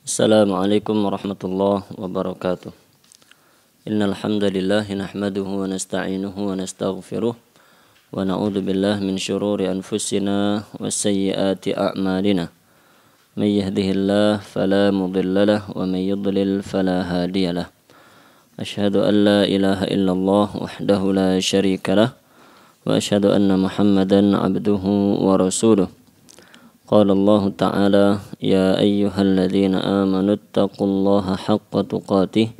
Assalamualaikum warahmatullahi wabarakatuh. Innal hamdalillah nahmaduhu wa nasta'inuhu wa nastaghfiruh wa na'udzu billahi min shururi anfusina wa sayyiati a'malina. May yahdihillahu fala mudilla lahu wa may yudlil fala hadiya lahu. Asyhadu an la ilaha illallah wahdahu la syarika lahu wa asyhadu anna Muhammadan 'abduhu wa rasuluh. قال الله تعالى يا أيها الذين آمنوا اتقوا الله حق تقاته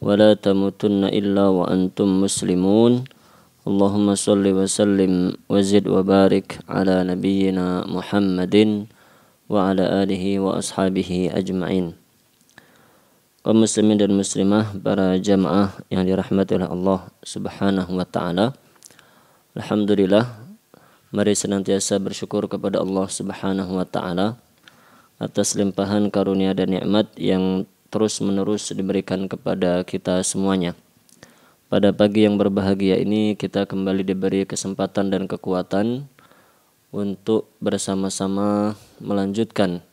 ولا تموتن إلا وأنتم مسلمون اللهم صل وسلم وزد وبارك على نبينا محمد وعلى آله وأصحابه أجمعين. Kaum muslimin dan muslimah, para jamaah yang dirahmati oleh Allah Subhanahu wa taala. Alhamdulillah, mari senantiasa bersyukur kepada Allah Subhanahu wa taala atas limpahan karunia dan nikmat yang terus-menerus diberikan kepada kita semuanya. Pada pagi yang berbahagia ini kita kembali diberi kesempatan dan kekuatan untuk bersama-sama melanjutkan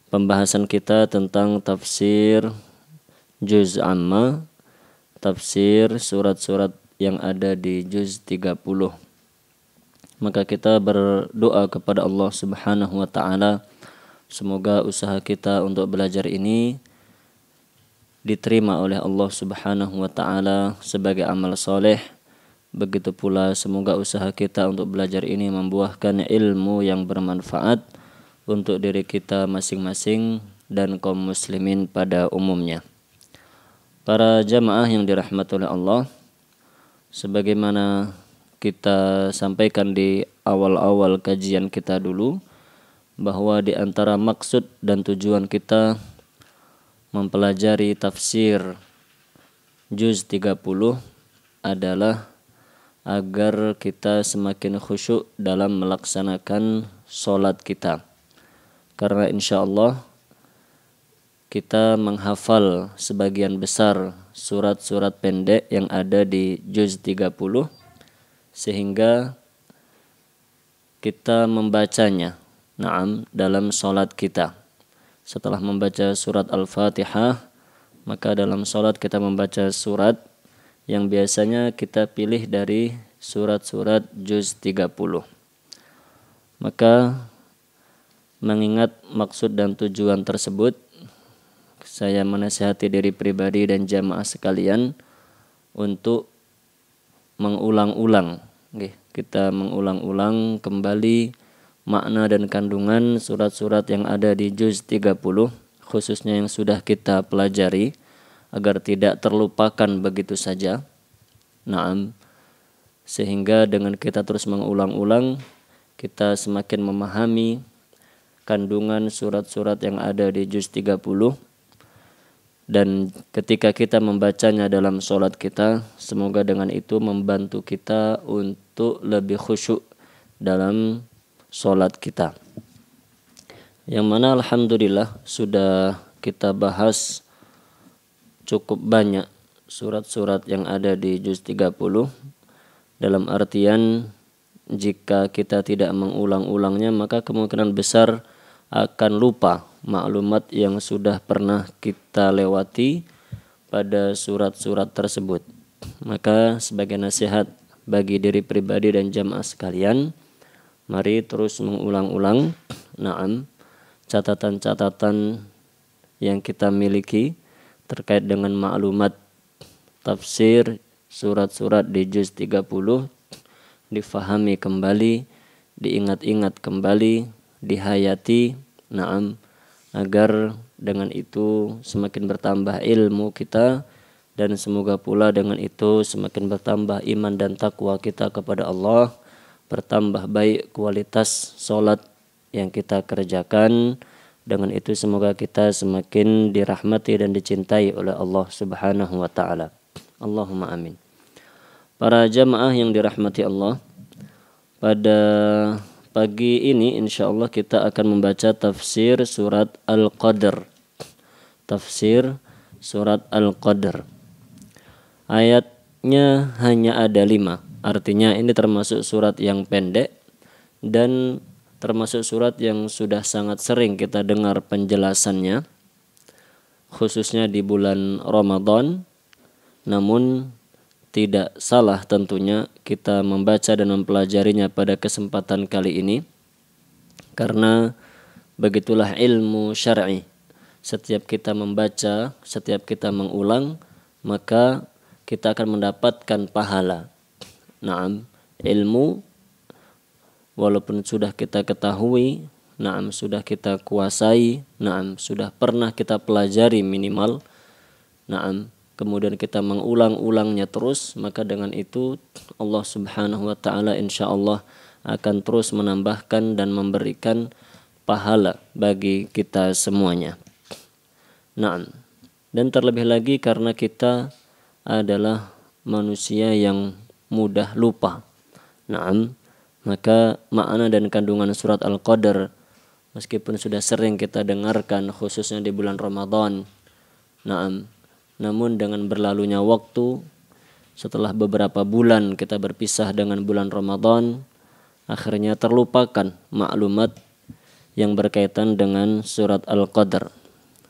pembahasan kita tentang tafsir juz amma, tafsir surat-surat yang ada di juz 30. Maka kita berdoa kepada Allah Subhanahu wa taala, semoga usaha kita untuk belajar ini diterima oleh Allah Subhanahu wa taala sebagai amal soleh. Begitu pula semoga usaha kita untuk belajar ini membuahkan ilmu yang bermanfaat untuk diri kita masing-masing dan kaum muslimin pada umumnya. Para jamaah yang dirahmati oleh Allah, sebagaimana kita sampaikan di awal-awal kajian kita dulu, bahwa di antara maksud dan tujuan kita mempelajari tafsir juz 30 adalah agar kita semakin khusyuk dalam melaksanakan sholat kita. Karena insya Allah kita menghafal sebagian besar surat-surat pendek yang ada di juz 30, sehingga kita membacanya dalam sholat kita. Setelah membaca surat Al-Fatihah, maka dalam sholat kita membaca surat yang biasanya kita pilih dari surat-surat juz 30. Maka mengingat maksud dan tujuan tersebut, saya menasihati diri pribadi dan jamaah sekalian untuk mengulang-ulang. Kita mengulang-ulang kembali makna dan kandungan surat-surat yang ada di juz 30, khususnya yang sudah kita pelajari, agar tidak terlupakan begitu saja. Sehingga dengan kita terus mengulang-ulang, kita semakin memahami kandungan surat-surat yang ada di juz 30. Dan ketika kita membacanya dalam sholat kita, semoga dengan itu membantu kita untuk lebih khusyuk dalam sholat kita. Yang mana alhamdulillah sudah kita bahas cukup banyak surat-surat yang ada di juz 30. Dalam artian jika kita tidak mengulang-ulangnya, maka kemungkinan besar akan lupa maklumat yang sudah pernah kita lewati pada surat-surat tersebut. Maka sebagai nasihat bagi diri pribadi dan jamaah sekalian, mari terus mengulang-ulang catatan-catatan yang kita miliki terkait dengan maklumat tafsir surat-surat di juz 30, difahami kembali, diingat-ingat kembali, dihayati, agar dengan itu semakin bertambah ilmu kita, dan semoga pula dengan itu semakin bertambah iman dan takwa kita kepada Allah, bertambah baik kualitas sholat yang kita kerjakan. Dengan itu semoga kita semakin dirahmati dan dicintai oleh Allah Subhanahu wa taala. Allahumma amin. Para jamaah yang dirahmati Allah, pada pagi ini insyaallah kita akan membaca tafsir surat Al-Qadr. Tafsir surat Al-Qadr. Ayatnya hanya ada 5. Artinya ini termasuk surat yang pendek dan termasuk surat yang sudah sangat sering kita dengar penjelasannya. khususnya di bulan Ramadan. Namun tidak salah tentunya kita membaca dan mempelajarinya pada kesempatan kali ini, karena begitulah ilmu syar'i. Setiap kita membaca, setiap kita mengulang, maka kita akan mendapatkan pahala. Naam, ilmu walaupun sudah kita ketahui, naam, sudah kita kuasai, naam, sudah pernah kita pelajari minimal, naam, kemudian kita mengulang-ulangnya terus, maka dengan itu Allah Subhanahu wa taala insyaallah akan terus menambahkan dan memberikan pahala bagi kita semuanya. Naam. Dan terlebih lagi karena kita adalah manusia yang mudah lupa. Naam. Maka makna dan kandungan surat Al-Qadar meskipun sudah sering kita dengarkan khususnya di bulan Ramadan. Naam. Namun dengan berlalunya waktu, setelah beberapa bulan kita berpisah dengan bulan Ramadan, akhirnya terlupakan maklumat yang berkaitan dengan surat Al-Qadar.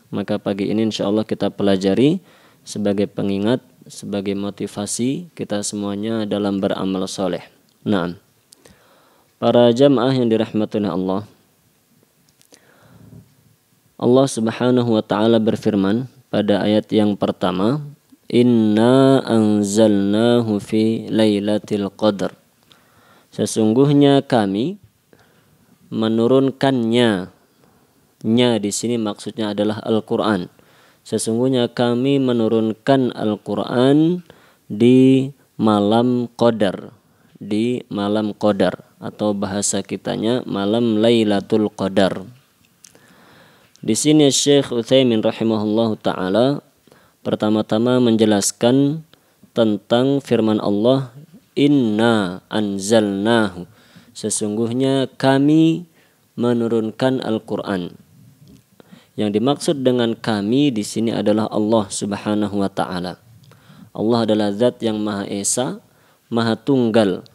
Maka pagi ini insyaallah kita pelajari sebagai pengingat, sebagai motivasi kita semuanya dalam beramal soleh. Nah, para jamaah yang dirahmati Allah, Allah Subhanahu wa taala berfirman pada ayat yang pertama, Inna anzalnahu fi lailatul qadar. Sesungguhnya kami menurunkannya. Nya di sini maksudnya adalah Al-Qur'an. Sesungguhnya kami menurunkan Al-Qur'an di malam Qadar. Di malam Qadar atau bahasa kitanya malam Lailatul Qadar. Di sini Syekh Utsaimin rahimahullahu taala pertama-tama menjelaskan tentang firman Allah, Inna anzalnahu. Sesungguhnya kami menurunkan Al-Qur'an. Yang dimaksud dengan kami di sini adalah Allah Subhanahu wa taala. Allah adalah zat yang Maha Esa, Maha Tunggal,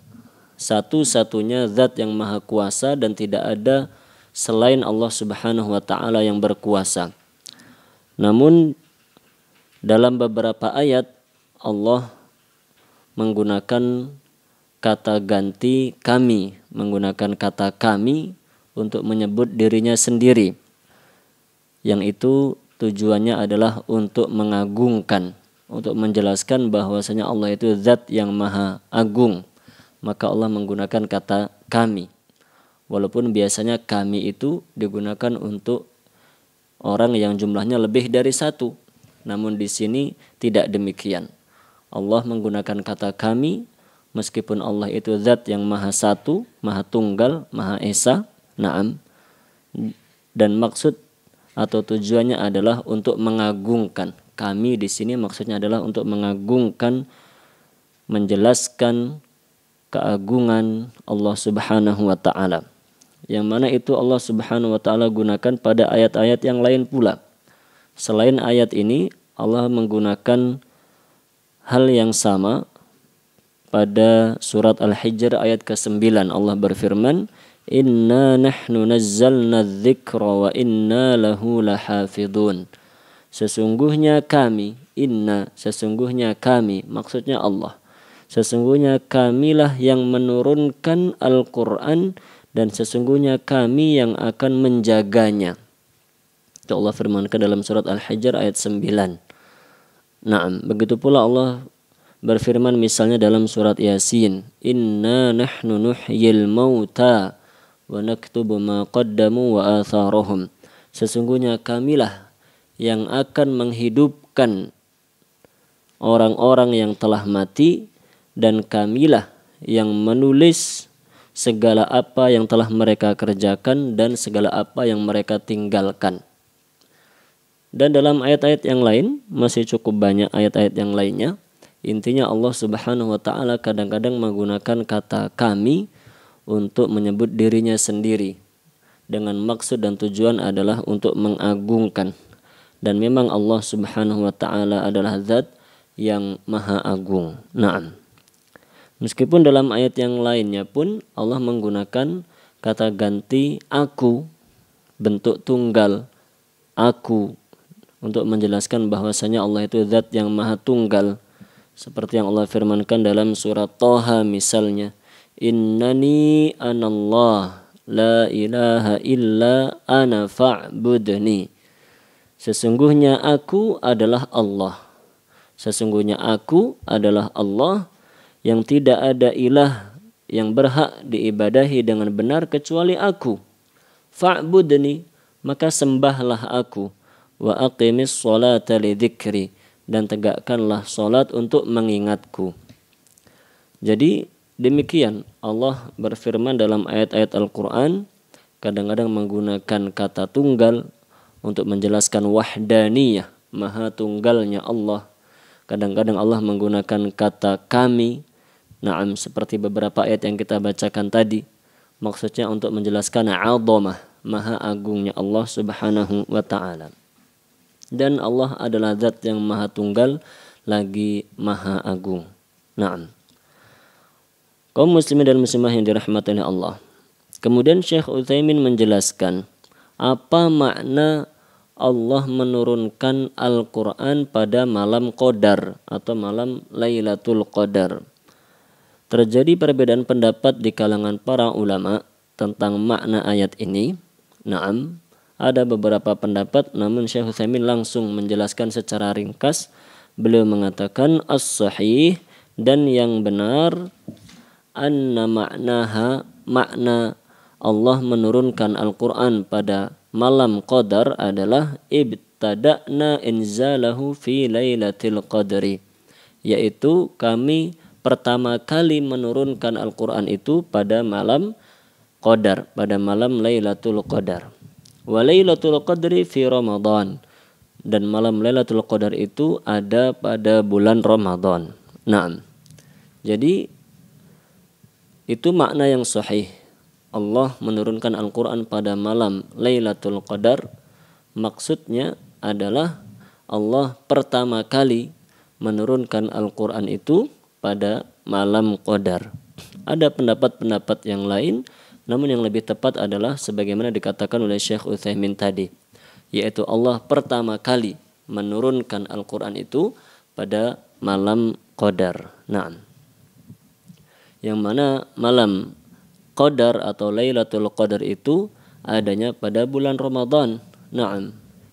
satu-satunya zat yang Maha Kuasa dan tidak ada selain Allah Subhanahu wa taala yang berkuasa. Namun dalam beberapa ayat Allah menggunakan kata ganti kami, menggunakan kata kami untuk menyebut dirinya sendiri. Yang itu tujuannya adalah untuk mengagungkan, untuk menjelaskan bahwasanya Allah itu zat yang Maha Agung. Maka Allah menggunakan kata kami. Walaupun biasanya kami itu digunakan untuk orang yang jumlahnya lebih dari satu. Namun di sini tidak demikian. Allah menggunakan kata kami meskipun Allah itu zat yang Maha Satu, Maha Tunggal, Maha Esa. Naam. Dan maksud atau tujuannya adalah untuk mengagungkan. Kami di sini maksudnya adalah untuk mengagungkan, menjelaskan keagungan Allah Subhanahu wa taala. Yang mana itu Allah Subhanahu wa taala gunakan pada ayat-ayat yang lain pula. Selain ayat ini, Allah menggunakan hal yang sama pada surat Al-Hijr ayat ke-9. Allah berfirman, Inna nahnu nazzalna dzikra wa inna lahu lahafidun. Sesungguhnya kami, inna, sesungguhnya kami, maksudnya Allah. Sesungguhnya kamilah yang menurunkan Al-Quran dan sesungguhnya kami yang akan menjaganya. Itu Allah firmankan dalam surat Al-Hijr ayat 9. Naam, begitu pula Allah berfirman misalnya dalam surat Yasin, Inna nahnu nuhyil mauta wa naktubu ma qaddamu wa atharahum. Sesungguhnya kamilah yang akan menghidupkan orang-orang yang telah mati dan kamilah yang menulis segala apa yang telah mereka kerjakan dan segala apa yang mereka tinggalkan. Dan dalam ayat-ayat yang lain, masih cukup banyak ayat-ayat yang lainnya. Intinya Allah Subhanahu wa taala kadang-kadang menggunakan kata kami untuk menyebut dirinya sendiri. Dengan maksud dan tujuan adalah untuk mengagungkan. Dan memang Allah Subhanahu wa taala adalah zat yang Maha Agung. Naam. Meskipun dalam ayat yang lainnya pun Allah menggunakan kata ganti aku, bentuk tunggal, aku, untuk menjelaskan bahwasanya Allah itu zat yang maha tunggal. Seperti yang Allah firmankan dalam surat Thaha misalnya, innani anallah la ilaha illa ana fa'budni. Sesungguhnya aku adalah Allah. Sesungguhnya aku adalah Allah yang tidak ada ilah yang berhak diibadahi dengan benar kecuali aku. Fa'budni, maka sembahlah aku. Wa aqimis sholata li dzikri, dan tegakkanlah salat untuk mengingatku. Jadi demikian Allah berfirman dalam ayat-ayat Al-Quran, kadang-kadang menggunakan kata tunggal untuk menjelaskan wahdaniyah, maha tunggalnya Allah. Kadang-kadang Allah menggunakan kata kami, na'am, seperti beberapa ayat yang kita bacakan tadi. Maksudnya untuk menjelaskan 'azamah, maha agungnya Allah subhanahu wa ta'ala. Dan Allah adalah zat yang maha tunggal lagi maha agung. Naam. Kaum muslimin dan muslimah yang dirahmati oleh Allah. Kemudian Syekh Utsaimin menjelaskan apa makna Allah menurunkan Al-Quran pada malam Qadar atau malam Lailatul Qadar. Terjadi perbedaan pendapat di kalangan para ulama tentang makna ayat ini. Naam. Ada beberapa pendapat, namun Syekh Utsaimin langsung menjelaskan secara ringkas. Beliau mengatakan as-sahih, dan yang benar, anna ma'naha, makna Allah menurunkan Al-Quran pada malam Qadar adalah ibtada'na inzalahu fi lailatul qadri, yaitu kami pertama kali menurunkan Al-Quran itu pada malam Qadar, pada malam Lailatul Qadar. Wa Lailatul Qadri fi Ramadan, dan malam Lailatul Qadar itu ada pada bulan Ramadan. Naam. Jadi itu makna yang sahih. Allah menurunkan Al-Quran pada malam Lailatul Qadar, maksudnya adalah Allah pertama kali menurunkan Al-Quran itu pada malam Qadar. Ada pendapat-pendapat yang lain, namun yang lebih tepat adalah sebagaimana dikatakan oleh Syekh Utsaimin tadi, yaitu Allah pertama kali menurunkan Al-Quran itu pada malam Qadar. Nah, yang mana malam Qadar atau Lailatul Qadar itu adanya pada bulan Ramadan. Nah,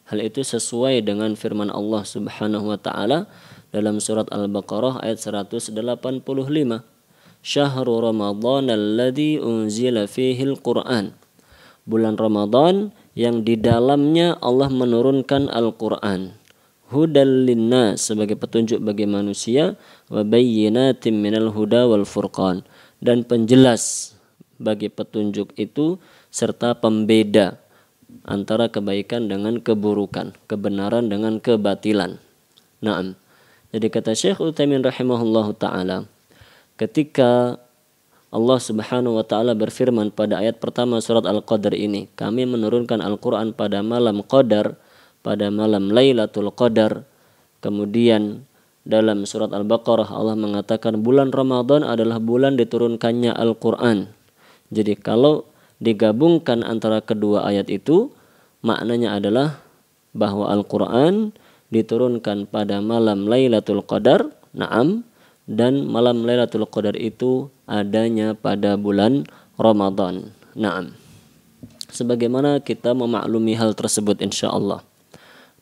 hal itu sesuai dengan firman Allah Subhanahu wa taala dalam surat Al-Baqarah ayat 185. Syahrul Ramadan alladzi unzila fihi al-Qur'an. Bulan Ramadan yang di dalamnya Allah menurunkan Al-Qur'an. Hudal linnas, sebagai petunjuk bagi manusia, wa bayyinatin minal huda wal furqan, dan penjelas bagi petunjuk itu serta pembeda antara kebaikan dengan keburukan, kebenaran dengan kebatilan. Naam. Jadi kata Syekh Utsaimin rahimahullahu taala, ketika Allah Subhanahu wa taala berfirman pada ayat pertama surat Al-Qadar ini, kami menurunkan Al-Qur'an pada malam Qadar, pada malam Lailatul Qadar. Kemudian dalam surat Al-Baqarah Allah mengatakan bulan Ramadan adalah bulan diturunkannya Al-Qur'an. Jadi kalau digabungkan antara kedua ayat itu, maknanya adalah bahwa Al-Qur'an diturunkan pada malam Lailatul Qadar. Naam. Dan malam Lailatul Qadar itu adanya pada bulan Ramadan. Naam. Sebagaimana kita memaklumi hal tersebut insyaallah.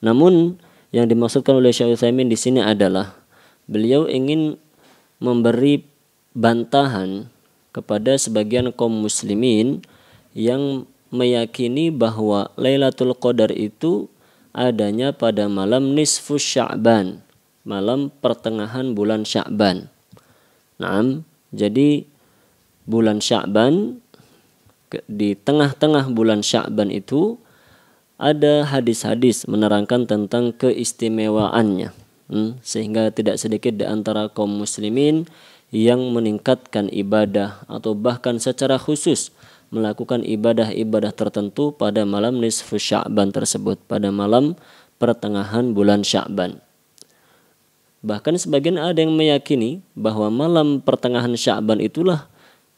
Namun yang dimaksudkan oleh Syekh Utsaimin di sini adalah beliau ingin memberi bantahan kepada sebagian kaum muslimin yang meyakini bahwa Lailatul Qadar itu adanya pada malam nisfu Sya'ban, malam pertengahan bulan Sya'ban. Naam, jadi bulan Sya'ban, di tengah-tengah bulan Sya'ban itu ada hadis-hadis menerangkan tentang keistimewaannya, sehingga tidak sedikit di antara kaum muslimin yang meningkatkan ibadah atau bahkan secara khusus melakukan ibadah-ibadah tertentu pada malam nisfu Sya'ban tersebut, pada malam pertengahan bulan Sya'ban. Bahkan sebagian ada yang meyakini bahwa malam pertengahan Sya'ban itulah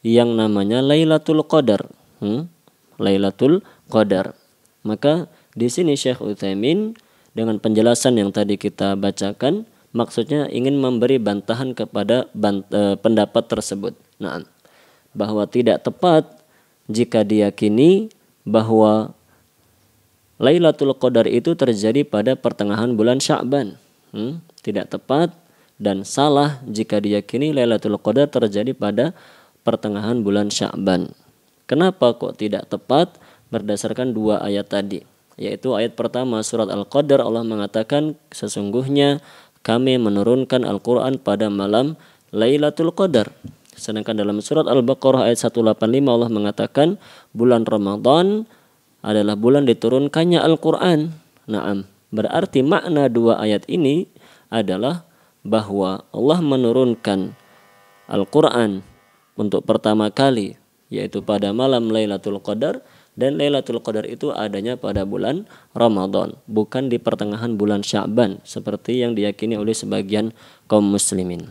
yang namanya Lailatul Qadar. Lailatul Qadar. Maka di sini Syekh Utsaimin dengan penjelasan yang tadi kita bacakan, maksudnya ingin memberi bantahan kepada pendapat tersebut. Nah, bahwa tidak tepat jika diyakini bahwa Lailatul Qadar itu terjadi pada pertengahan bulan Sya'ban. Tidak tepat dan salah jika diyakini Lailatul Qadar terjadi pada pertengahan bulan Sya'ban. Kenapa kok tidak tepat? Berdasarkan dua ayat tadi, yaitu ayat pertama surat Al-Qadar, Allah mengatakan sesungguhnya kami menurunkan Al-Quran pada malam Lailatul Qadar. Sedangkan dalam surat Al-Baqarah ayat 185 Allah mengatakan bulan Ramadan adalah bulan diturunkannya Al-Quran. Naam, berarti makna dua ayat ini adalah bahwa Allah menurunkan Al-Quran untuk pertama kali yaitu pada malam Lailatul Qadar, dan Lailatul Qadar itu adanya pada bulan Ramadan, bukan di pertengahan bulan Sya'ban seperti yang diyakini oleh sebagian kaum muslimin.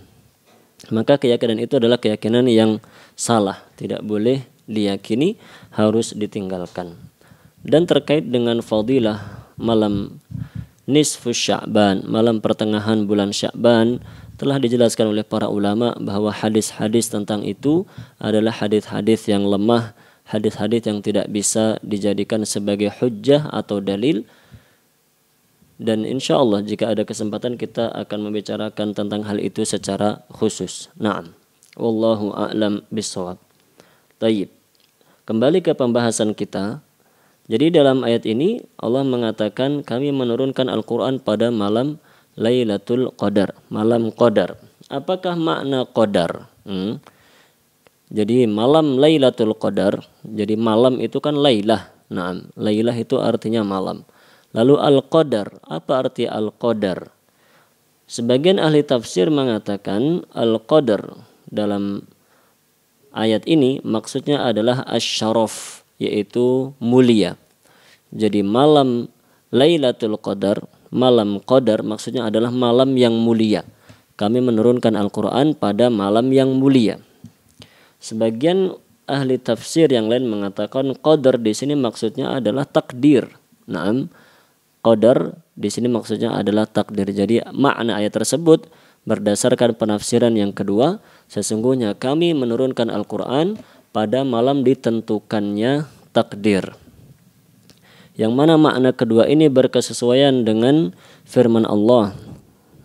Maka keyakinan itu adalah keyakinan yang salah, tidak boleh diyakini, harus ditinggalkan. Dan terkait dengan fadilah malam nisfu Sya'ban, malam pertengahan bulan Sya'ban, telah dijelaskan oleh para ulama bahwa hadis-hadis tentang itu adalah hadis-hadis yang lemah, hadis-hadis yang tidak bisa dijadikan sebagai hujjah atau dalil. Dan insya Allah jika ada kesempatan kita akan membicarakan tentang hal itu secara khusus. Naam, wallahu a'lam bishawab. Tayyib, kembali ke pembahasan kita. Jadi dalam ayat ini Allah mengatakan kami menurunkan Al-Quran pada malam Lailatul Qadar, malam Qadar. Apakah makna Qadar? Jadi malam Lailatul Qadar, jadi malam itu kan Lailah. Nah, Lailah itu artinya malam. Lalu Al-Qadar, apa arti Al-Qadar? Sebagian ahli tafsir mengatakan Al-Qadar dalam ayat ini maksudnya adalah asy-syaraf, yaitu mulia. Jadi malam Lailatul Qadar, malam Qadar maksudnya adalah malam yang mulia. Kami menurunkan Al-Quran pada malam yang mulia. Sebagian ahli tafsir yang lain mengatakan qadar di sini maksudnya adalah takdir. Naam, qadar di sini maksudnya adalah takdir. Jadi makna ayat tersebut berdasarkan penafsiran yang kedua, sesungguhnya kami menurunkan Al-Quran pada malam ditentukannya takdir. Yang mana makna kedua ini berkesesuaian dengan firman Allah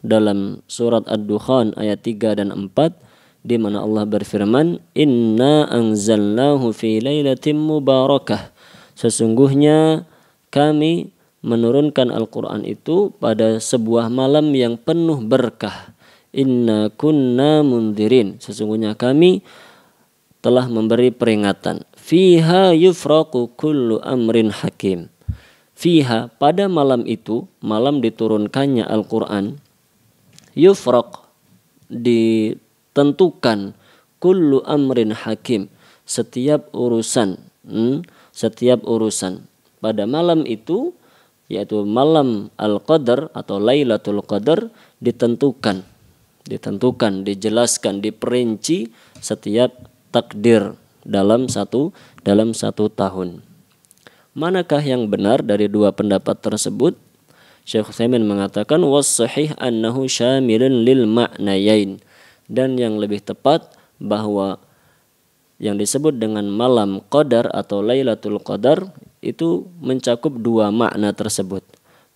dalam surat Ad-Dukhan ayat 3 dan 4, di mana Allah berfirman, Inna anzalnahu fi lailatin mubarakah. Sesungguhnya kami menurunkan Al-Quran itu pada sebuah malam yang penuh berkah. Inna kunna mundirin. Sesungguhnya kami telah memberi peringatan. Fiha yufraqu kullu amrin hakim. Fiha, pada malam itu, malam diturunkannya Al-Quran, yufraq, ditentukan, kullu amrin hakim, setiap urusan, setiap urusan. Pada malam itu, yaitu malam Al-Qadar atau Lailatul Qadar, ditentukan, dijelaskan, diperinci setiap takdir dalam satu tahun. Manakah yang benar dari dua pendapat tersebut? Syekh Utsaimin mengatakan was-sahih annahu syamilun lil ma'nayain, dan yang lebih tepat bahwa yang disebut dengan malam Qadar atau Lailatul Qadar itu mencakup dua makna tersebut.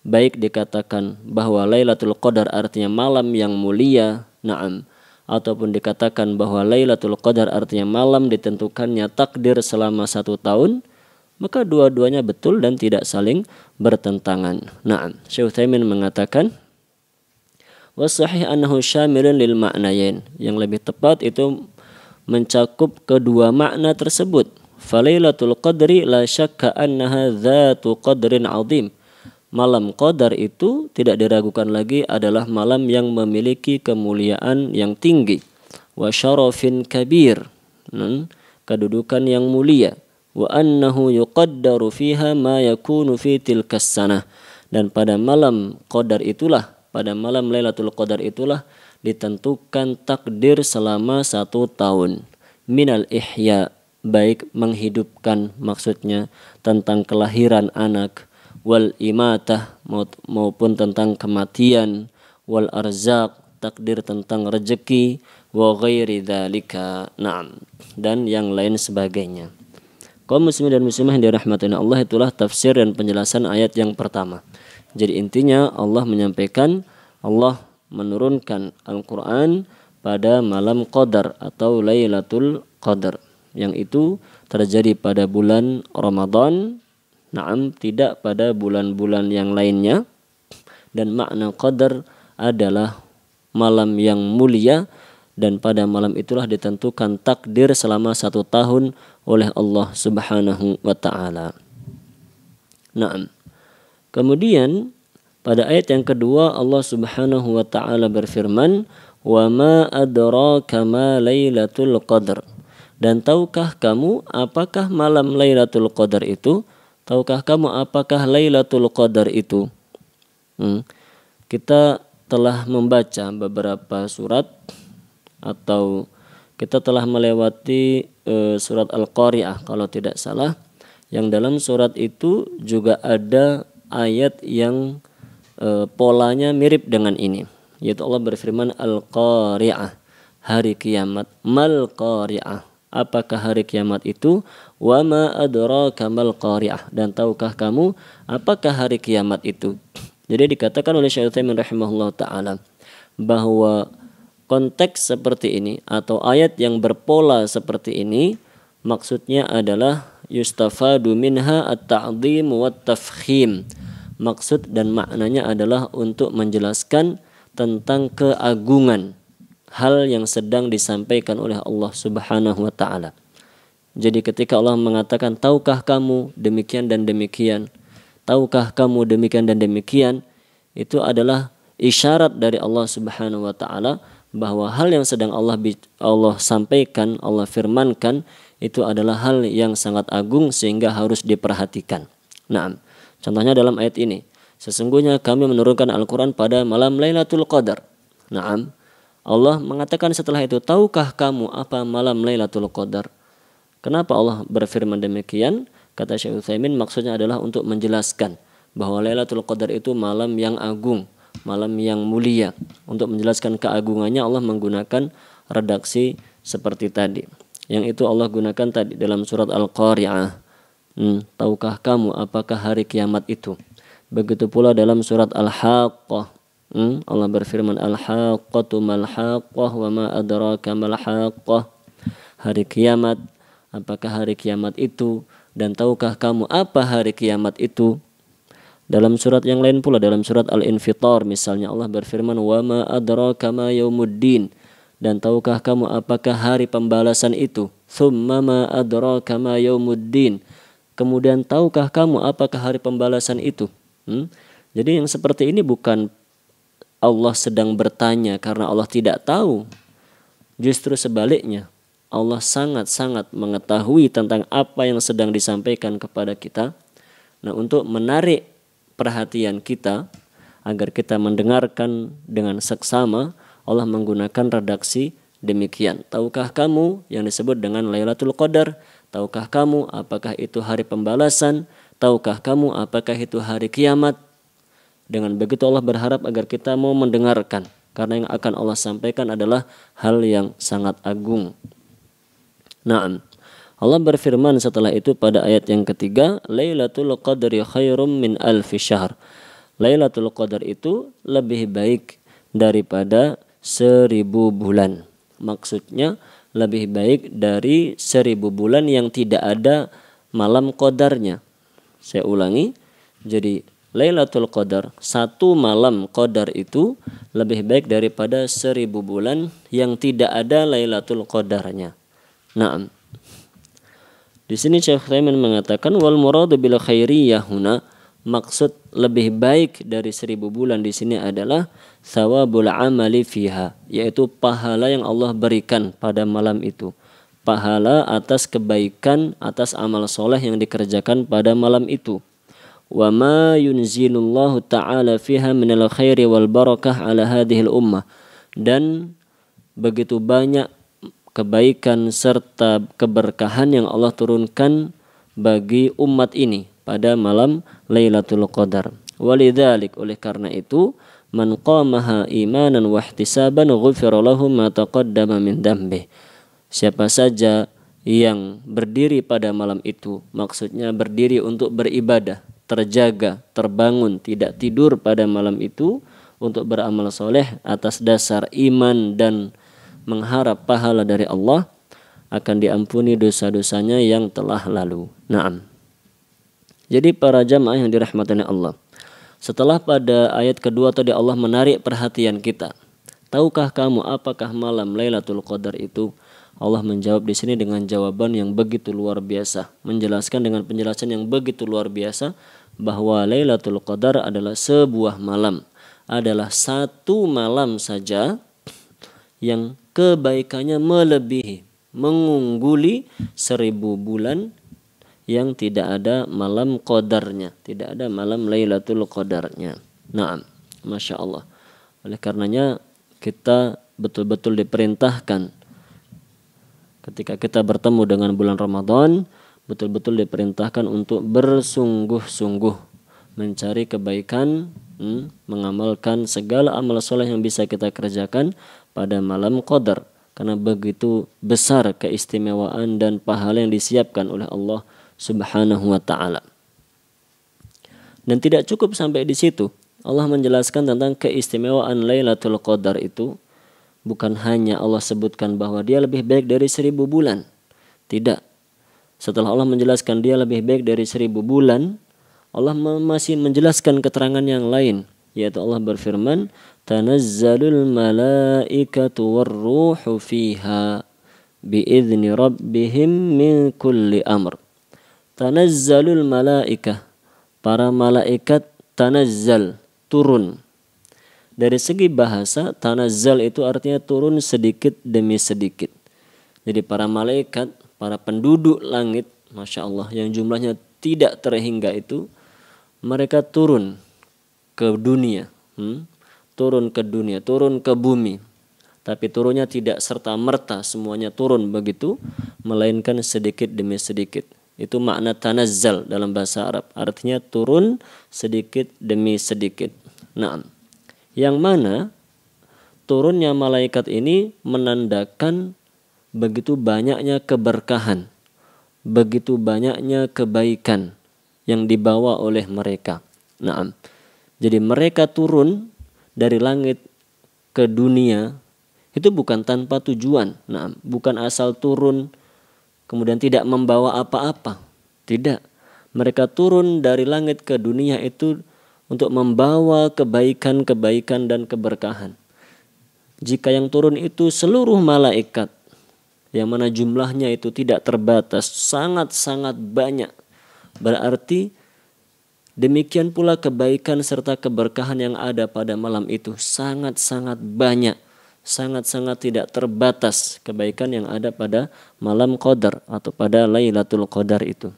Baik dikatakan bahwa Lailatul Qadar artinya malam yang mulia, na'am, ataupun dikatakan bahwa Lailatul Qadar artinya malam ditentukannya takdir selama 1 tahun, maka dua-duanya betul dan tidak saling bertentangan. Na'am, Syekh Utsaimin mengatakan was-sahih annahu syamilun lil ma'nayain, yang lebih tepat itu mencakup kedua makna tersebut. Falailatul Qadri la syakka annaha dzatu qadrin 'azim. Malam Qadar itu tidak diragukan lagi adalah malam yang memiliki kemuliaan yang tinggi, wa syarafin kabir, kedudukan yang mulia, wa annahu yuqaddaru fiha ma yakunu fi tilkas sanah, dan pada malam Qadar itulah, pada malam Lailatul Qadar itulah ditentukan takdir selama 1 tahun. Minal ihya, baik menghidupkan, maksudnya tentang kelahiran anak, wal imatah maupun tentang kematian, wal arzaq takdir tentang rezeki, wa ghairi dzalika. Naam, dan yang lain sebagainya. Kaum muslimin dan muslimah yang dirahmati Allah, itulah tafsir dan penjelasan ayat yang pertama. Jadi intinya Allah menyampaikan, Allah menurunkan Al-Quran pada malam Qadar atau Lailatul Qadar, yang itu terjadi pada bulan Ramadan. Naam, tidak pada bulan-bulan yang lainnya. Dan makna Qadar adalah malam yang mulia, dan pada malam itulah ditentukan takdir selama 1 tahun oleh Allah Subhanahu wa ta'ala. Naam. Kemudian pada ayat yang kedua Allah Subhanahu wa ta'ala berfirman, "Wa ma adraka ma Lailatul Qadar." Dan tahukah kamu apakah malam Lailatul Qadar itu? Tahukah kamu apakah Lailatul Qadar itu? Kita telah membaca beberapa surat, atau kita telah melewati surat Al-Qari'ah kalau tidak salah, yang dalam surat itu juga ada ayat yang polanya mirip dengan ini, yaitu Allah berfirman Al-Qari'ah, hari kiamat. Mal Qari'ah, apakah hari kiamat itu? Wa ma adraka mal Qari'ah, dan tahukah kamu apakah hari kiamat itu? Jadi dikatakan oleh Syekh Utsaimin rahimahullah ta'ala bahwa konteks seperti ini atau ayat yang berpola seperti ini maksudnya adalah yustafadu minha at-ta'dhim wa at-tafkhim. Maksud dan maknanya adalah untuk menjelaskan tentang keagungan hal yang sedang disampaikan oleh Allah Subhanahu wa ta'ala. Jadi ketika Allah mengatakan tahukah kamu demikian dan demikian, tahukah kamu demikian dan demikian, itu adalah isyarat dari Allah Subhanahu wa ta'ala bahwa hal yang sedang Allah sampaikan, Allah firmankan, itu adalah hal yang sangat agung sehingga harus diperhatikan. Nah, contohnya dalam ayat ini, sesungguhnya kami menurunkan Al-Quran pada malam Lailatul Qadar. Nah, Allah mengatakan setelah itu, tahukah kamu apa malam Lailatul Qadar? Kenapa Allah berfirman demikian? Kata Syekh Utsaimin, maksudnya adalah untuk menjelaskan bahwa Lailatul Qadar itu malam yang agung, malam yang mulia. Untuk menjelaskan keagungannya Allah menggunakan redaksi seperti tadi, yang itu Allah gunakan tadi dalam surat Al-Qari'ah. Tahukah kamu apakah hari kiamat itu? Begitu pula dalam surat Al-Haqqah, Allah berfirman Al-Haqqatu mal-Haqqah wa ma adraka mal-Haqqah. Hari kiamat, apakah hari kiamat itu? Dan tahukah kamu apa hari kiamat itu? Dalam surat yang lain pula, dalam surat Al-Infitar misalnya, Allah berfirman wa ma adraka ma yaumuddin. Dan tahukah kamu apakah hari pembalasan itu? Tsumma ma adraka ma yaumuddin. Kemudian tahukah kamu apakah hari pembalasan itu? Jadi yang seperti ini bukan Allah sedang bertanya karena Allah tidak tahu. Justru sebaliknya, Allah sangat-sangat mengetahui tentang apa yang sedang disampaikan kepada kita. Nah, untuk menarik perhatian kita agar kita mendengarkan dengan seksama, Allah menggunakan redaksi demikian. Tahukah kamu yang disebut dengan Lailatul Qadar? Tahukah kamu apakah itu hari pembalasan? Tahukah kamu apakah itu hari kiamat? Dengan begitu Allah berharap agar kita mau mendengarkan, karena yang akan Allah sampaikan adalah hal yang sangat agung. Naam. Allah berfirman setelah itu pada ayat yang ketiga, Lailatul Qadri khairum min alfi syahr. Lailatul Qadar itu lebih baik daripada 1000 bulan. Maksudnya lebih baik dari 1000 bulan yang tidak ada malam qadarnya. Saya ulangi, jadi Lailatul Qadar, 1 malam Qadar itu lebih baik daripada 1000 bulan yang tidak ada Lailatul Qadarnya. Naam. Di sini Syekh Utsaimin mengatakan wal muradu bil khairiyah huna, maksud lebih baik dari 1000 bulan di sini adalah thawabul amali fiha, yaitu pahala yang Allah berikan pada malam itu. Pahala atas kebaikan, atas amal soleh yang dikerjakan pada malam itu. Wa ma yunzilullahu ta'ala fiha minal khairi wal barakah ala hadhil ummah, dan begitu banyak kebaikan serta keberkahan yang Allah turunkan bagi umat ini pada malam Lailatul Qadar. Walidzalik, oleh karena itu, man qamaha imanan wa ihtisaban ghufira lahu ma taqaddama min dhanbihi. Siapa saja yang berdiri pada malam itu, maksudnya berdiri untuk beribadah, terjaga, terbangun, tidak tidur pada malam itu untuk beramal soleh atas dasar iman dan mengharap pahala dari Allah, akan diampuni dosa-dosanya yang telah lalu. Naam. Jadi para jamaah yang dirahmati Allah, setelah pada ayat kedua tadi Allah menarik perhatian kita. Tahukah kamu apakah malam Lailatul Qadar itu? Allah menjawab di sini dengan jawaban yang begitu luar biasa, menjelaskan dengan penjelasan yang begitu luar biasa bahwa Lailatul Qadar adalah sebuah malam, adalah satu malam saja yang kebaikannya melebihi, mengungguli 1000 bulan yang tidak ada malam qadarnya, tidak ada malam Lailatul Qadarnya. Naam, Masya Allah. Oleh karenanya kita betul-betul diperintahkan ketika kita bertemu dengan bulan Ramadan, betul-betul diperintahkan untuk bersungguh-sungguh mencari kebaikan, mengamalkan segala amal soleh yang bisa kita kerjakan pada malam Qadar, karena begitu besar keistimewaan dan pahala yang disiapkan oleh Allah Subhanahu wa ta'ala. Dan tidak cukup sampai di situ. Allah menjelaskan tentang keistimewaan Lailatul Qadar itu. Bukan hanya Allah sebutkan bahwa dia lebih baik dari 1000 bulan. Tidak. Setelah Allah menjelaskan dia lebih baik dari 1000 bulan, Allah masih menjelaskan keterangan yang lain. Yaitu Allah berfirman, Tanazzalul malaikatu warruhu fiha biizni rabbihim min kulli amr. Tanazzalul malaikah, para malaikat tanazzal, turun. Dari segi bahasa, tanazzal itu artinya turun sedikit demi sedikit. Jadi para malaikat, para penduduk langit, Masya Allah, yang jumlahnya tidak terhingga itu, mereka turun ke dunia, turun ke dunia, turun ke bumi. Tapi turunnya tidak serta-merta semuanya turun begitu, melainkan sedikit demi sedikit. Itu makna tanazzal dalam bahasa Arab. Artinya turun sedikit demi sedikit. Nah, yang mana turunnya malaikat ini menandakan begitu banyaknya keberkahan, begitu banyaknya kebaikan yang dibawa oleh mereka. Nah, jadi mereka turun dari langit ke dunia itu bukan tanpa tujuan. Nah, bukan asal turun kemudian tidak membawa apa-apa. Tidak. Mereka turun dari langit ke dunia itu untuk membawa kebaikan-kebaikan dan keberkahan. Jika yang turun itu seluruh malaikat, yang mana jumlahnya itu tidak terbatas, sangat-sangat banyak, berarti demikian pula kebaikan serta keberkahan yang ada pada malam itu sangat-sangat banyak, sangat-sangat tidak terbatas kebaikan yang ada pada malam Qadar atau pada Lailatul Qadar itu.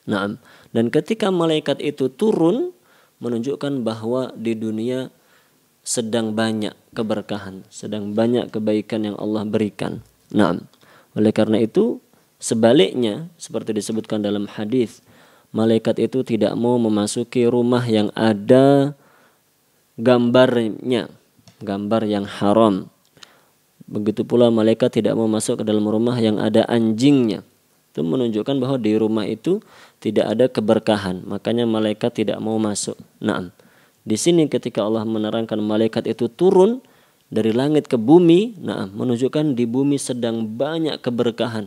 Nah, dan ketika malaikat itu turun, menunjukkan bahwa di dunia sedang banyak keberkahan, sedang banyak kebaikan yang Allah berikan. Nah, oleh karena itu sebaliknya seperti disebutkan dalam hadis, malaikat itu tidak mau memasuki rumah yang ada gambarnya, gambar yang haram. Begitu pula malaikat tidak mau masuk ke dalam rumah yang ada anjingnya. Itu menunjukkan bahwa di rumah itu tidak ada keberkahan. Makanya malaikat tidak mau masuk. Nah, di sini ketika Allah menerangkan malaikat itu turun dari langit ke bumi, nah, menunjukkan di bumi sedang banyak keberkahan,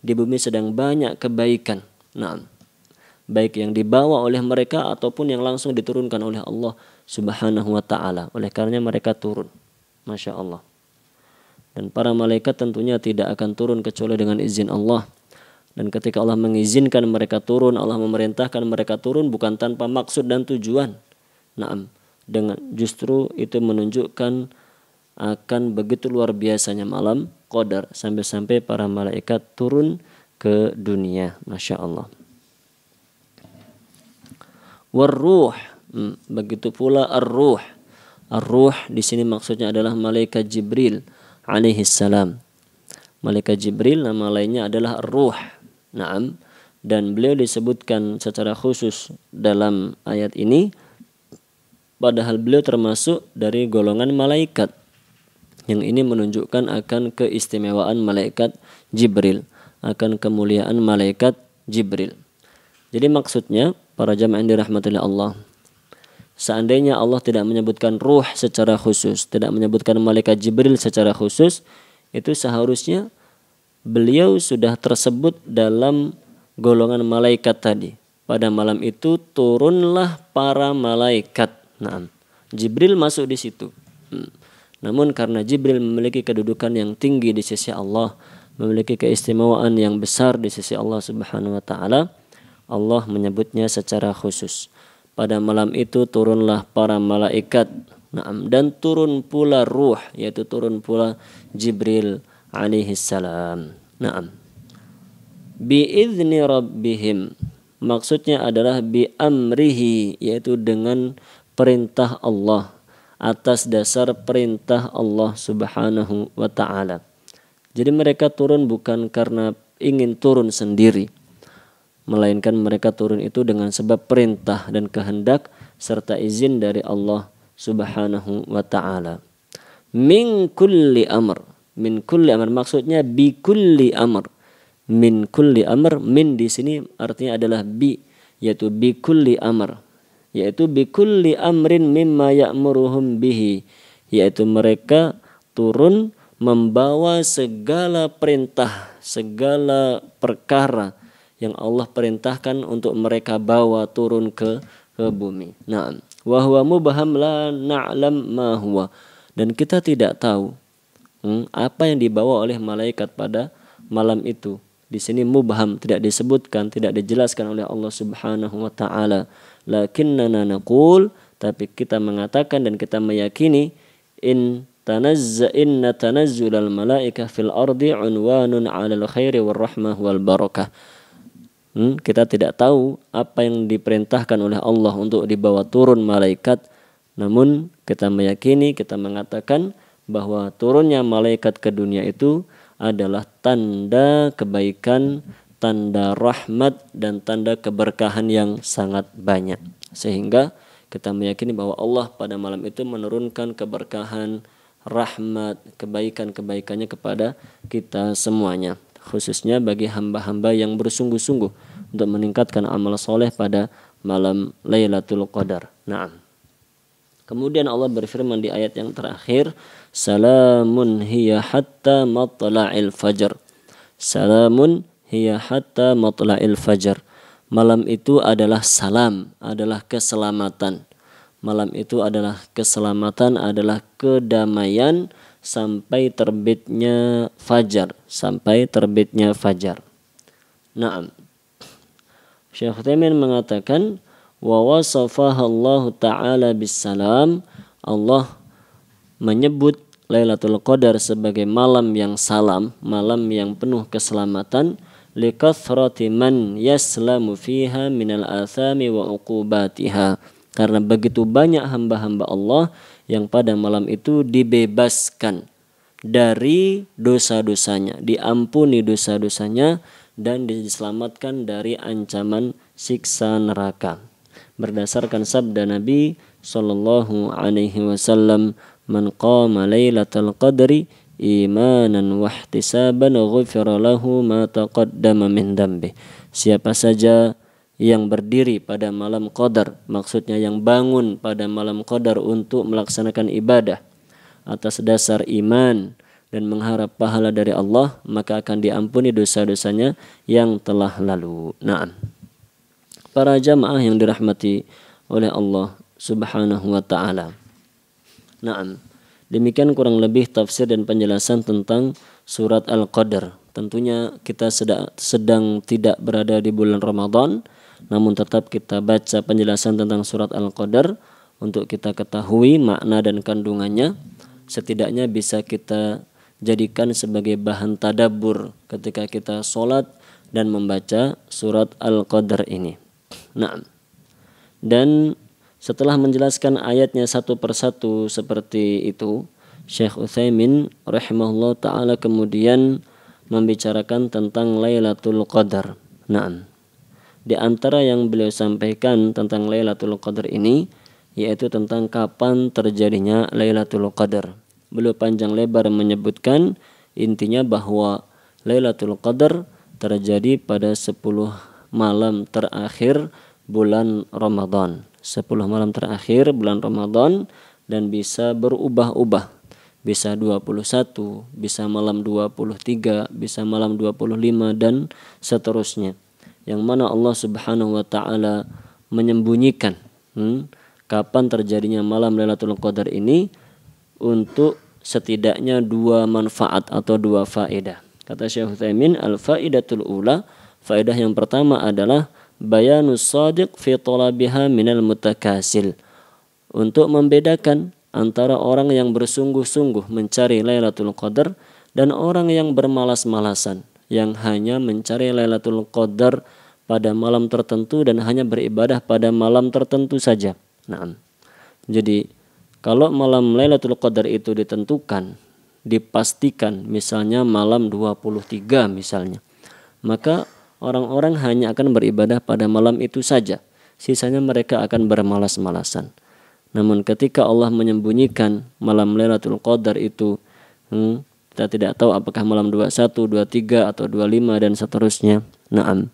di bumi sedang banyak kebaikan. Nah, baik yang dibawa oleh mereka ataupun yang langsung diturunkan oleh Allah Subhanahu wa ta'ala. Oleh karenanya mereka turun. Masya Allah. Dan para malaikat tentunya tidak akan turun kecuali dengan izin Allah. Dan ketika Allah mengizinkan mereka turun, Allah memerintahkan mereka turun bukan tanpa maksud dan tujuan. Naam, dengan justru itu menunjukkan akan begitu luar biasanya malam Qadar sampai-sampai para malaikat turun ke dunia. Masya Allah. Warruh, begitu pula ar-ruh. Ar-ruh di sini maksudnya adalah malaikat Jibril alaihi salam. Malaikat Jibril nama lainnya adalah ar-ruh. Naam, dan beliau disebutkan secara khusus dalam ayat ini, padahal beliau termasuk dari golongan malaikat. Yang ini menunjukkan akan keistimewaan malaikat Jibril, akan kemuliaan malaikat Jibril. Jadi maksudnya para jamaah yang dirahmati Allah, seandainya Allah tidak menyebutkan ruh secara khusus, tidak menyebutkan malaikat Jibril secara khusus, itu seharusnya beliau sudah tersebut dalam golongan malaikat tadi. Pada malam itu turunlah para malaikat. Nah, Jibril masuk di situ. Namun karena Jibril memiliki kedudukan yang tinggi di sisi Allah, memiliki keistimewaan yang besar di sisi Allah Subhanahu wa taala, Allah menyebutnya secara khusus. Pada malam itu turunlah para malaikat. Naam, dan turun pula ruh, yaitu turun pula Jibril alaihi salam. Naam. Bi'izni rabbihim, maksudnya adalah bi amrihi, yaitu dengan perintah Allah, atas dasar perintah Allah Subhanahu wa taala. Jadi mereka turun bukan karena ingin turun sendiri, melainkan mereka turun itu dengan sebab perintah dan kehendak serta izin dari Allah Subhanahu wa taala. Min kulli amr. Min kulli amr maksudnya bi kulli amr. Min kulli amr, min di sini artinya adalah bi, yaitu bi kulli amr, yaitu bi kulli amrin mimma ya'muruhum bihi, yaitu mereka turun membawa segala perintah, segala perkara yang Allah perintahkan untuk mereka bawa turun ke bumi. Nah, wa huwa mubham la na'lam ma huwa, dan kita tidak tahu apa yang dibawa oleh malaikat pada malam itu. Di sini mubham, tidak disebutkan, tidak dijelaskan oleh Allah Subhanahu wa taala. Lakinnana naqul, tapi kita mengatakan dan kita meyakini, inna tanazzulal malaika fil ardi unwanun 'alal khairi war rahmah wal barakah. Kita tidak tahu apa yang diperintahkan oleh Allah untuk dibawa turun malaikat, namun kita meyakini, kita mengatakan bahwa turunnya malaikat ke dunia itu adalah tanda kebaikan, tanda rahmat, dan tanda keberkahan yang sangat banyak. Sehingga kita meyakini bahwa Allah pada malam itu menurunkan keberkahan, rahmat, kebaikan-kebaikannya kepada kita semuanya, khususnya bagi hamba-hamba yang bersungguh-sungguh untuk meningkatkan amal soleh pada malam Lailatul Qadar. Naam. Kemudian Allah berfirman di ayat yang terakhir, salamun hiya hatta matla'il fajr. Salamun hiya hatta matla'il fajr. Malam itu adalah salam, adalah keselamatan. Malam itu adalah keselamatan, adalah kedamaian sampai terbitnya fajar, sampai terbitnya fajar. Naam. Syekh Utsaimin mengatakan, wa wasafaha Allah Ta'ala bisalam, Allah menyebut Lailatul Qadar sebagai malam yang salam, malam yang penuh keselamatan, likathrati man yaslamu fiha minal athami wa uqubatiha, karena begitu banyak hamba-hamba Allah yang pada malam itu dibebaskan dari dosa-dosanya, diampuni dosa-dosanya, dan diselamatkan dari ancaman siksa neraka. Berdasarkan sabda Nabi sallallahu alaihi wasallam, man qama lailatul qadri imanan wa ihtisaban ghufira lahu ma taqaddama min dambi. Siapa saja yang berdiri pada malam qadar, maksudnya yang bangun pada malam qadar untuk melaksanakan ibadah atas dasar iman dan mengharap pahala dari Allah, maka akan diampuni dosa-dosanya yang telah lalu. Naam. Para jamaah yang dirahmati oleh Allah Subhanahu wa taala. Naam. Demikian kurang lebih tafsir dan penjelasan tentang surat Al-Qadar. Tentunya kita sedang tidak berada di bulan Ramadan, namun tetap kita baca penjelasan tentang surat Al-Qadar untuk kita ketahui makna dan kandungannya. Setidaknya bisa kita jadikan sebagai bahan tadabbur ketika kita sholat dan membaca surat Al-Qadar ini. Nah, dan setelah menjelaskan ayatnya satu persatu seperti itu, Syekh Utsaimin rahimahullah ta'ala kemudian membicarakan tentang Lailatul Qadar. Nah, Di antara yang beliau sampaikan tentang Lailatul Qadar ini yaitu tentang kapan terjadinya Lailatul Qadar. Beliau panjang lebar menyebutkan intinya bahwa Lailatul Qadar terjadi pada 10 malam terakhir bulan Ramadan. 10 malam terakhir bulan Ramadan dan bisa berubah-ubah. Bisa 21, bisa malam 23, bisa malam 25 dan seterusnya. Yang mana Allah Subhanahu wa taala menyembunyikan kapan terjadinya malam Lailatul Qadar ini untuk setidaknya 2 manfaat atau 2 faedah. Kata Syekh Utsaimin, al-faidatul ula, faedah yang pertama adalah bayanus shadiq fi talabiha minal mutakasil. Untuk membedakan antara orang yang bersungguh-sungguh mencari Lailatul Qadar dan orang yang bermalas-malasan, yang hanya mencari Lailatul Qadar pada malam tertentu dan hanya beribadah pada malam tertentu saja. Nah, jadi kalau malam Lailatul Qadar itu ditentukan, dipastikan misalnya malam 23 misalnya, maka orang-orang hanya akan beribadah pada malam itu saja. Sisanya mereka akan bermalas-malasan. Namun ketika Allah menyembunyikan malam Lailatul Qadar itu, kita tidak tahu apakah malam 21, 23 atau 25 dan seterusnya. Naam,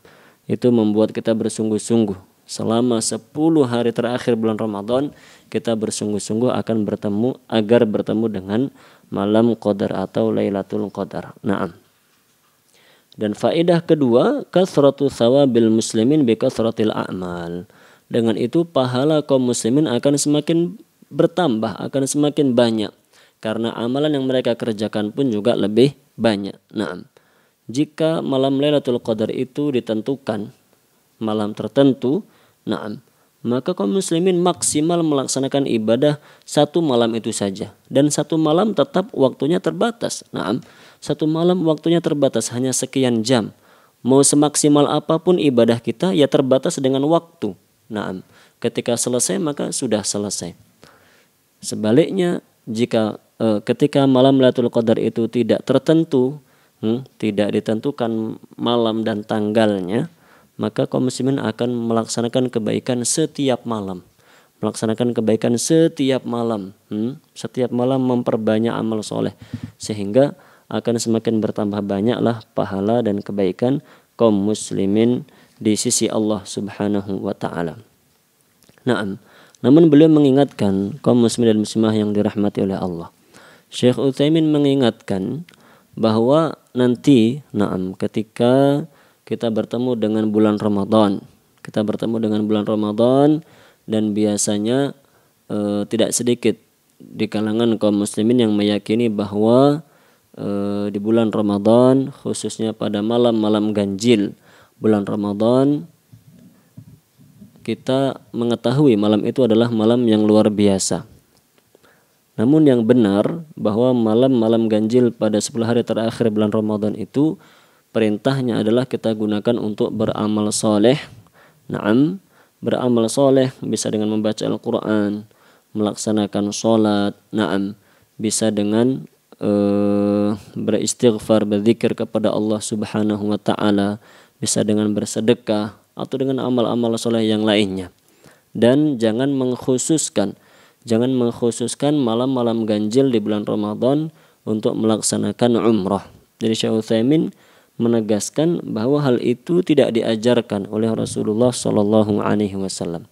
itu membuat kita bersungguh-sungguh. Selama 10 hari terakhir bulan Ramadan kita bersungguh-sungguh akan bertemu dengan malam Qadar atau Lailatul Qadar. Naam. Dan faedah kedua, kasratu thawabil muslimin bi kasratil a'mal. Dengan itu pahala kaum muslimin akan semakin bertambah, akan semakin banyak karena amalan yang mereka kerjakan pun juga lebih banyak. Naam. Jika malam Lailatul Qadar itu ditentukan malam tertentu, naam, maka kaum muslimin maksimal melaksanakan ibadah 1 malam itu saja. Dan 1 malam tetap waktunya terbatas. Naam, 1 malam waktunya terbatas hanya sekian jam. Mau semaksimal apapun ibadah kita ya terbatas dengan waktu. Naam, ketika selesai maka sudah selesai. Sebaliknya jika ketika malam Lailatul Qadar itu tidak tertentu, tidak ditentukan malam dan tanggalnya, maka kaum muslimin akan melaksanakan kebaikan setiap malam. Melaksanakan kebaikan setiap malam. Setiap malam memperbanyak amal soleh. Sehingga akan semakin bertambah banyaklah pahala dan kebaikan kaum muslimin di sisi Allah Subhanahu wa ta'ala. Namun beliau mengingatkan kaum muslimin dan muslimah yang dirahmati oleh Allah. Syekh Utsaimin mengingatkan bahwa nanti ketika kita bertemu dengan bulan Ramadan, dan biasanya tidak sedikit di kalangan kaum muslimin yang meyakini bahwa di bulan Ramadan, khususnya pada malam-malam ganjil bulan Ramadan, kita mengetahui malam itu adalah malam yang luar biasa. Namun yang benar bahwa malam-malam ganjil pada 10 hari terakhir bulan Ramadan itu perintahnya adalah kita gunakan untuk beramal soleh. Naam, beramal soleh bisa dengan membaca Al-Quran, melaksanakan sholat. Naam, bisa dengan beristighfar, berzikir kepada Allah Subhanahu wa ta'ala, bisa dengan bersedekah atau dengan amal-amal soleh yang lainnya. Dan jangan mengkhususkan malam-malam ganjil di bulan Ramadan untuk melaksanakan umrah. Jadi Syekh Utsaimin menegaskan bahwa hal itu tidak diajarkan oleh Rasulullah Shallallahu Alaihi Wasallam.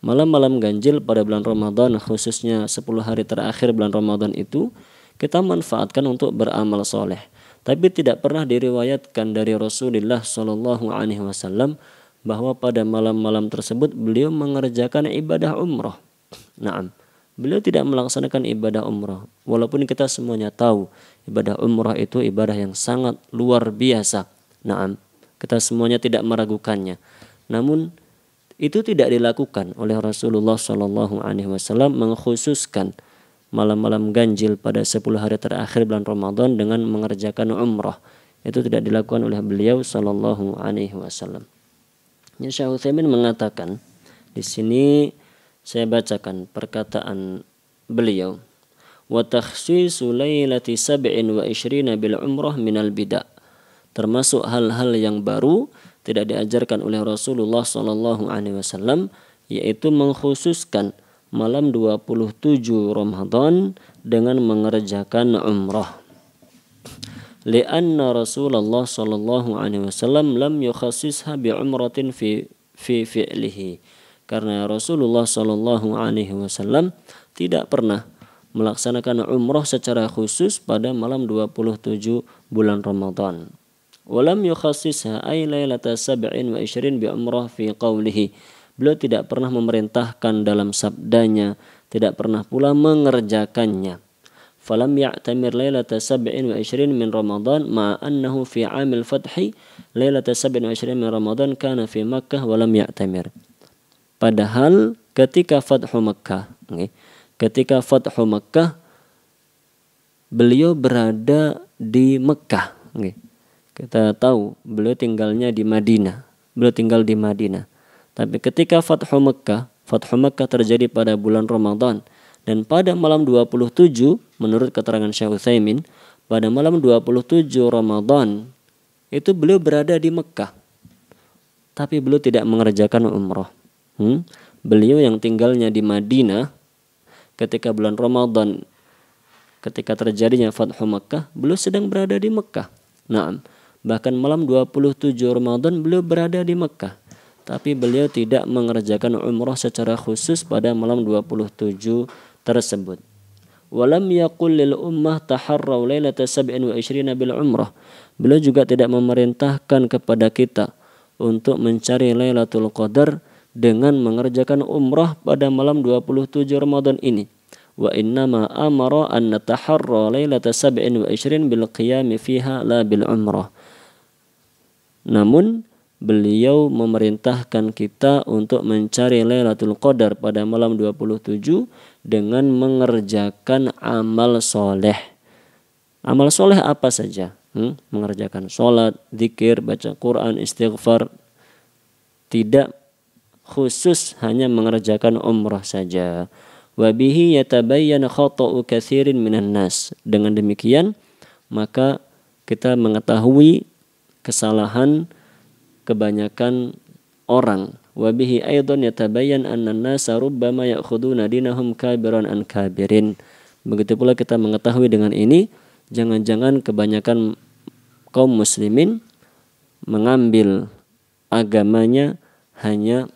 Malam-malam ganjil pada bulan Ramadan, khususnya 10 hari terakhir bulan Ramadan itu kita manfaatkan untuk beramal soleh. Tapi tidak pernah diriwayatkan dari Rasulullah Shallallahu Alaihi Wasallam bahwa pada malam-malam tersebut beliau mengerjakan ibadah umrah. Naam, beliau tidak melaksanakan ibadah umrah. Walaupun kita semuanya tahu ibadah umrah itu ibadah yang sangat luar biasa. Naam, kita semuanya tidak meragukannya. Namun itu tidak dilakukan oleh Rasulullah Shallallahu Alaihi Wasallam mengkhususkan malam-malam ganjil pada 10 hari terakhir bulan Ramadan dengan mengerjakan umrah. Itu tidak dilakukan oleh beliau Shallallahu Alaihi Wasallam. Syekh Utsaimin mengatakan, di sini saya bacakan perkataan beliau, wa takhsisu lailati 27 bil umrah minal bid'ah. Termasuk hal-hal yang baru tidak diajarkan oleh Rasulullah sallallahu alaihi wasallam, yaitu mengkhususkan malam 27 Ramadan dengan mengerjakan umrah. Lianna Rasulullah sallallahu alaihi wasallam lam yukhassisha bi umratin fi fi'lihi. Karena Rasulullah sallallahu alaihi wasallam tidak pernah melaksanakan umrah secara khusus pada malam 27 bulan Ramadan. Walam yukhassisha ay lailata 27 bi umrah fi qawlihi. Beliau tidak pernah memerintahkan dalam sabdanya, tidak pernah pula mengerjakannya. Falam ya'tamir lailata 27 min Ramadan ma annahu fi 'amil fathi lailata 27 min Ramadan kana fi Makkah wa lam ya'tamir. Padahal ketika Fathu Makkah, beliau berada di Mekah. Kita tahu beliau tinggalnya di Madinah. Tapi ketika Fathu Makkah terjadi pada bulan Ramadan. Dan pada malam 27, menurut keterangan Syekh Utsaimin, pada malam 27 Ramadan, itu beliau berada di Mekah. Tapi beliau tidak mengerjakan umrah. Beliau yang tinggalnya di Madinah, ketika bulan Ramadan, ketika terjadinya Fathu Makkah, beliau sedang berada di Mekah. Nah, bahkan malam 27 Ramadan beliau berada di Mekah. Tapi beliau tidak mengerjakan umrah secara khusus pada malam 27 tersebut. Walam yaqul lil ummah taharraw lailata 27 bil umrah. Beliau juga tidak memerintahkan kepada kita untuk mencari Lailatul Qadar dengan mengerjakan umrah pada malam 27 Ramadan ini. Wa innama amara an nataharra lailata 27 bil qiyam fiha la bil umrah. Namun beliau memerintahkan kita untuk mencari Lailatul Qadar pada malam 27 dengan mengerjakan amal soleh. Amal soleh apa saja? Mengerjakan sholat, zikir, baca Quran, istighfar. Tidak khusus hanya mengerjakan umrah saja. Wa bihi yatabayyan khata'u katsirin minan nas. Dengan demikian maka kita mengetahui kesalahan kebanyakan orang. Wa bihi aidan yatabayyan anna an-nasa rubbama ya'khuduna dinahum kabiran an kabirin. Begitu pula kita mengetahui dengan ini, jangan-jangan kebanyakan kaum muslimin mengambil agamanya hanya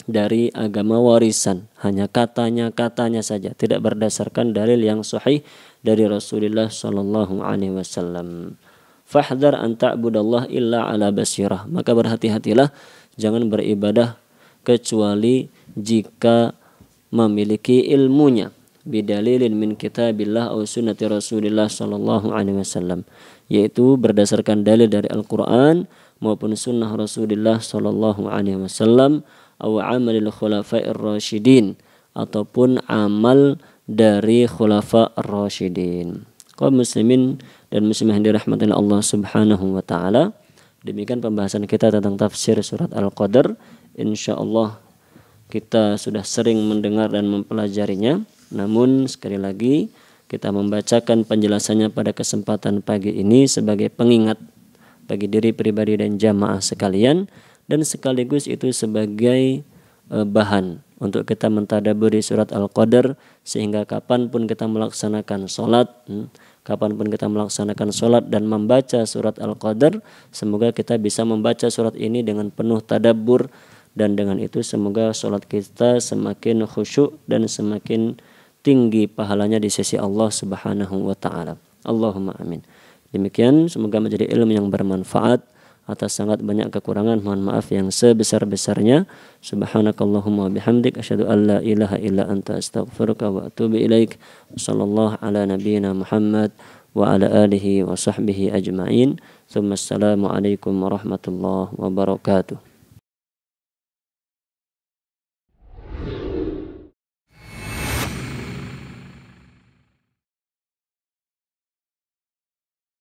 dari agama warisan, hanya katanya saja, tidak berdasarkan dalil yang sahih dari Rasulullah sallallahu alaihi wasallam. Fahdhar an ta'budallah illa ala basirah. Maka berhati-hatilah, jangan beribadah kecuali jika memiliki ilmunya, bidalilin min kitabillah atau sunnati Rasulillah sallallahu alaihi wasallam, yaitu berdasarkan dalil dari Al-Qur'an maupun sunnah Rasulullah sallallahu alaihi wasallam, atau amalil khulafa'ir rasyidin, ataupun amal dari khulafa ar-rasyidin. Kaum muslimin dan muslimah yang dirahmati Allah Subhanahu wa taala, demikian pembahasan kita tentang tafsir surat Al-Qadar. Insyaallah kita sudah sering mendengar dan mempelajarinya, namun sekali lagi kita membacakan penjelasannya pada kesempatan pagi ini sebagai pengingat bagi diri pribadi dan jamaah sekalian, dan sekaligus itu sebagai bahan untuk kita mentadaburi surat Al-Qadar, sehingga kapanpun kita melaksanakan sholat, dan membaca surat Al-Qadar, semoga kita bisa membaca surat ini dengan penuh tadabbur, dan dengan itu semoga sholat kita semakin khusyuk dan semakin tinggi pahalanya di sisi Allah Subhanahu wa taala. Allahumma amin. Demikian, semoga menjadi ilmu yang bermanfaat. Atas sangat banyak kekurangan, mohon maaf yang sebesar-besarnya. Subhanakallahumma bihamdik, asyhadu an la ilaha illa anta, astaghfiruka wa atubu ilaik. Sallallahu ala nabiyyina Muhammad wa ala alihi wa sahbihi ajma'in. Tsumma assalamu alaikum warahmatullahi wabarakatuh.